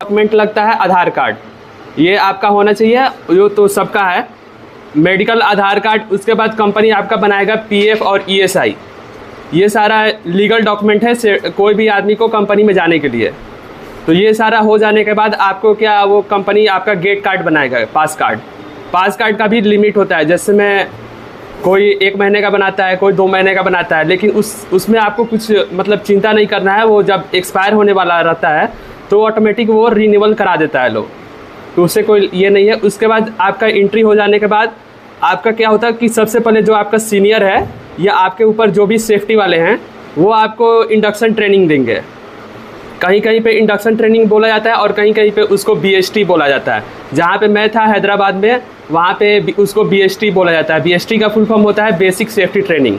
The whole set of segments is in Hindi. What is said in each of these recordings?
डॉक्यूमेंट लगता है आधार कार्ड, ये आपका होना चाहिए, जो तो सबका है। मेडिकल, आधार कार्ड, उसके बाद कंपनी आपका बनाएगा पीएफ और ईएसआई, ये सारा लीगल डॉक्यूमेंट है कोई भी आदमी को कंपनी में जाने के लिए। तो ये सारा हो जाने के बाद आपको क्या, वो कंपनी आपका गेट कार्ड बनाएगा, पास कार्ड। पास कार्ड का भी लिमिट होता है, जैसे में कोई 1 महीने का बनाता है, कोई 2 महीने का बनाता है, लेकिन उसमें आपको कुछ मतलब चिंता नहीं करना है। वो जब एक्सपायर होने वाला रहता है तो ऑटोमेटिक वो रिन्यूअल करा देता है लोग, तो उससे कोई ये नहीं है। उसके बाद आपका एंट्री हो जाने के बाद आपका क्या होता है कि सबसे पहले जो आपका सीनियर है या आपके ऊपर जो भी सेफ्टी वाले हैं वो आपको इंडक्शन ट्रेनिंग देंगे। कहीं कहीं पे इंडक्शन ट्रेनिंग बोला जाता है और कहीं कहीं पे उसको बीएसटी बोला जाता है। जहाँ पे मैं था हैदराबाद में, वहाँ पे उसको बीएसटी बोला जाता है। बीएसटी का फुल फॉर्म होता है बेसिक सेफ्टी ट्रेनिंग।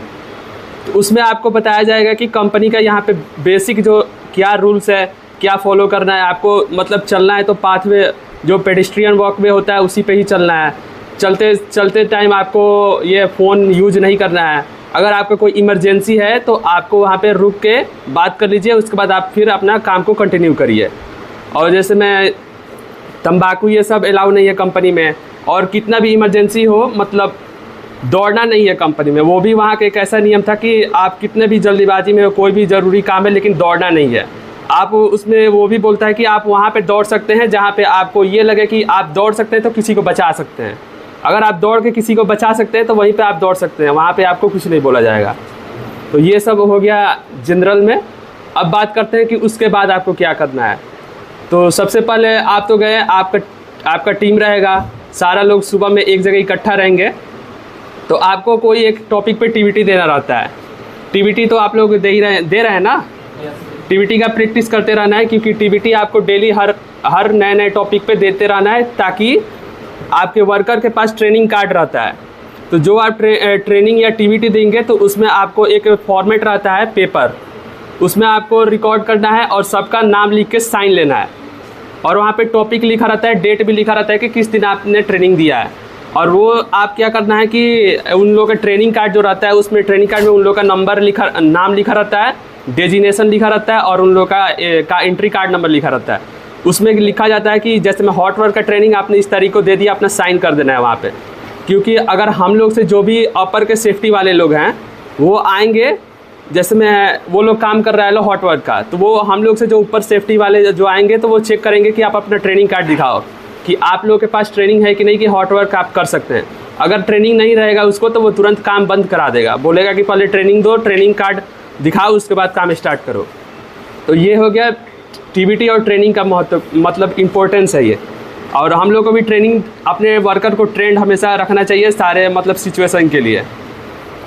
तो उसमें आपको बताया जाएगा कि कंपनी का यहाँ पे बेसिक जो क्या रूल्स है, क्या फॉलो करना है आपको, मतलब चलना है तो पाथवे जो पेडिस्ट्रियन वॉकवे होता है उसी पे ही चलना है। चलते चलते टाइम आपको ये फ़ोन यूज नहीं करना है। अगर आपका कोई इमरजेंसी है तो आपको वहाँ पे रुक के बात कर लीजिए, उसके बाद आप फिर अपना काम को कंटिन्यू करिए। और जैसे मैं तंबाकू ये सब अलाउ नहीं है कंपनी में, और कितना भी इमरजेंसी हो मतलब दौड़ना नहीं है कंपनी में। वो भी वहाँ का एक ऐसा नियम था कि आप कितने भी जल्दीबाजी में हो, कोई भी ज़रूरी काम है, लेकिन दौड़ना नहीं है। आप उसमें वो भी बोलता है कि आप वहाँ पे दौड़ सकते हैं जहाँ पे आपको ये लगे कि आप दौड़ सकते हैं तो किसी को बचा सकते हैं। अगर आप दौड़ के किसी को बचा सकते हैं तो वहीं पे आप दौड़ सकते हैं, वहाँ पे आपको कुछ नहीं बोला जाएगा। तो ये सब हो गया जनरल में। अब बात करते हैं कि उसके बाद आपको क्या करना है। तो सबसे पहले आप तो गए, आपका टीम रहेगा, सारा लोग सुबह में एक जगह इकट्ठा रहेंगे। तो आपको कोई एक टॉपिक पे टीवीटी देना रहता है। टीवीटी तो आप लोग दे रहे हैं ना। टीवीटी का प्रैक्टिस करते रहना है, क्योंकि टीवीटी आपको डेली हर नए नए टॉपिक पे देते रहना है, ताकि आपके वर्कर के पास ट्रेनिंग कार्ड रहता है। तो जो आप ट्रेनिंग या टीवीटी देंगे तो उसमें आपको एक फॉर्मेट रहता है पेपर, उसमें आपको रिकॉर्ड करना है और सबका नाम लिख के साइन लेना है। और वहाँ पे टॉपिक लिखा रहता है, डेट भी लिखा रहता है कि किस दिन आपने ट्रेनिंग दिया है। और वो आप क्या करना है कि उन लोगों का ट्रेनिंग कार्ड जो रहता है उसमें ट्रेनिंग कार्ड में उन लोगों का नाम लिखा रहता है, डेजिनेशन लिखा रहता है और उन लोगों का एंट्री कार्ड नंबर लिखा रहता है। उसमें लिखा जाता है कि जैसे मैं हॉट वर्क का ट्रेनिंग आपने इस तारीख को दे दिया, अपना साइन कर देना है वहाँ पे। क्योंकि अगर हम लोग से जो भी अपर के सेफ्टी वाले लोग हैं वो आएंगे, जैसे मैं वो लोग काम कर रहा है हॉट वर्क का, तो वो हम लोग से जो ऊपर सेफ्टी वाले जो आएंगे तो वो चेक करेंगे कि आप अपना ट्रेनिंग कार्ड दिखाओ कि आप लोगों के पास ट्रेनिंग है कि नहीं, कि हॉट वर्क आप कर सकते हैं। अगर ट्रेनिंग नहीं रहेगा उसको तो वो तुरंत काम बंद करा देगा, बोलेगा कि पहले ट्रेनिंग दो, ट्रेनिंग कार्ड दिखाओ, उसके बाद काम स्टार्ट करो। तो ये हो गया टीवीटी और ट्रेनिंग का महत्व, मतलब इम्पोर्टेंस है ये। और हम लोग को भी ट्रेनिंग, अपने वर्कर को ट्रेंड हमेशा रखना चाहिए सारे मतलब सिचुएशन के लिए।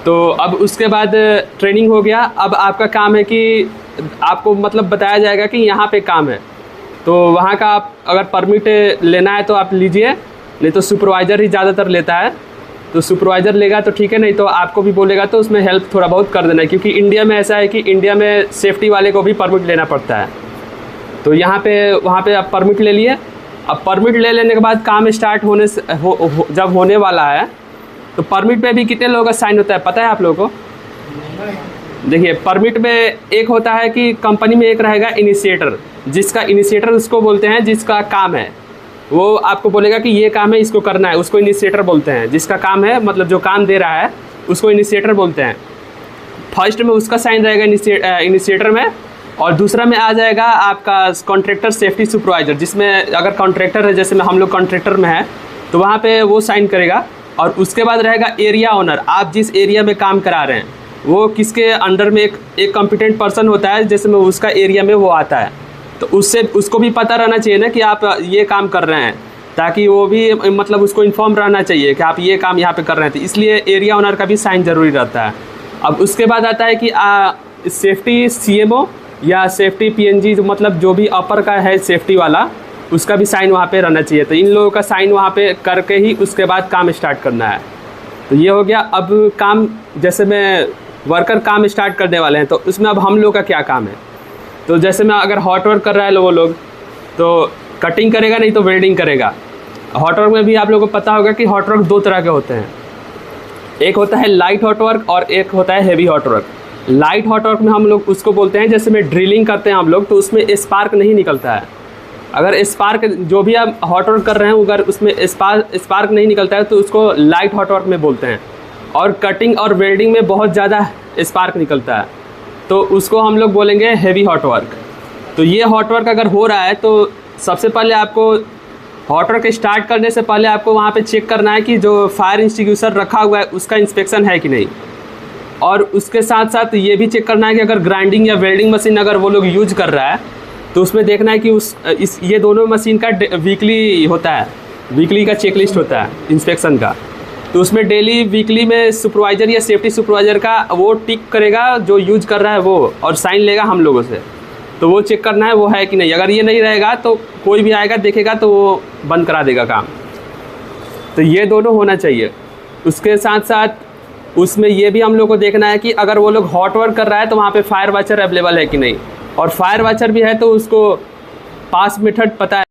तो अब उसके बाद ट्रेनिंग हो गया। अब आपका काम है कि आपको मतलब बताया जाएगा कि यहाँ पे काम है, तो वहाँ का आप अगर परमिट लेना है तो आप लीजिए, नहीं तो सुपरवाइज़र ही ज़्यादातर लेता है। तो सुपरवाइज़र लेगा तो ठीक है, नहीं तो आपको भी बोलेगा तो उसमें हेल्प थोड़ा बहुत कर देना है। क्योंकि इंडिया में ऐसा है कि इंडिया में सेफ्टी वाले को भी परमिट लेना पड़ता है। तो यहाँ पे वहाँ पे आप परमिट ले लिए। अब परमिट ले लेने के बाद काम स्टार्ट होने से जब होने वाला है तो परमिट पे भी कितने लोगों का साइन होता है पता है आप लोगों को? देखिए, परमिट में एक होता है कि कंपनी में एक रहेगा इनिशिएटर, जिसका इनिशिएटर उसको बोलते हैं जिसका काम है। वो आपको बोलेगा कि ये काम है, इसको करना है, उसको इनिशिएटर बोलते हैं। जिसका काम है मतलब जो काम दे रहा है उसको इनिशिएटर बोलते हैं। फर्स्ट में उसका साइन रहेगा इनिशिएटर में, और दूसरा में आ जाएगा आपका कॉन्ट्रैक्टर सेफ्टी सुपरवाइज़र, जिसमें अगर कॉन्ट्रैक्टर है, जैसे में हम लोग कॉन्ट्रैक्टर में है तो वहाँ पे वो साइन करेगा। और उसके बाद रहेगा एरिया ओनर, आप जिस एरिया में काम करा रहे हैं वो किसके अंडर में एक कॉम्पिटेंट पर्सन होता है, जैसे में उसका एरिया में वो आता है। तो उसको भी पता रहना चाहिए ना कि आप ये काम कर रहे हैं, ताकि वो भी मतलब उसको इन्फॉर्म रहना चाहिए कि आप ये काम यहाँ पे कर रहे हैं। तो इसलिए एरिया ओनर का भी साइन ज़रूरी रहता है। अब उसके बाद आता है कि सेफ्टी सीएमओ या सेफ्टी पीएनजी, जो मतलब जो भी अपर का है सेफ्टी वाला, उसका भी साइन वहाँ पे रहना चाहिए। तो इन लोगों का साइन वहाँ पे करके ही उसके बाद काम स्टार्ट करना है। तो ये हो गया। अब काम, जैसे में वर्कर काम स्टार्ट करने वाले हैं तो उसमें अब हम लोग का क्या काम है। तो जैसे में अगर हॉट वर्क कर रहा है वो लोग तो कटिंग करेगा, नहीं तो वेल्डिंग करेगा। हॉट वर्क में भी आप लोगों को पता होगा कि हॉट वर्क 2 तरह के होते हैं, एक होता है लाइट हॉट वर्क और एक होता है heavy hot work. Light hot work में हम लोग उसको बोलते हैं, जैसे में ड्रिलिंग करते हैं हम लोग तो उसमें स्पार्क नहीं निकलता है। अगर स्पार्क जो भी आप हॉट वर्क कर रहे हैं अगर उसमें स्पार्क नहीं निकलता है तो उसको लाइट हॉट वर्क में बोलते हैं। और कटिंग और वेल्डिंग में बहुत ज़्यादा स्पार्क निकलता है तो उसको हम लोग बोलेंगे हेवी हॉट वर्क। तो ये हॉट वर्क अगर हो रहा है तो सबसे पहले आपको हॉट वर्क स्टार्ट करने से पहले आपको वहाँ पे चेक करना है कि जो फायर एक्सटिंग्विशर रखा हुआ है उसका इंस्पेक्शन है कि नहीं। और उसके साथ साथ ये भी चेक करना है कि अगर ग्राइंडिंग या वेल्डिंग मशीन अगर वो लोग यूज कर रहा है तो उसमें देखना है कि ये दोनों मशीन का वीकली होता है, वीकली का चेकलिस्ट होता है इंस्पेक्शन का। तो उसमें डेली वीकली में सुपरवाइज़र या सेफ्टी सुपरवाइज़र का वो टिक करेगा जो यूज कर रहा है वो, और साइन लेगा हम लोगों से। तो वो चेक करना है वो है कि नहीं। अगर ये नहीं रहेगा तो कोई भी आएगा देखेगा तो वो बंद करा देगा काम। तो ये दोनों होना चाहिए। उसके साथ साथ उसमें ये भी हम लोग को देखना है कि अगर वो लोग हॉट वर्क कर रहा है तो वहाँ पे फायर वॉचर अवेलेबल है कि नहीं। और फायर वॉचर भी है तो उसको पास मेथड पता है।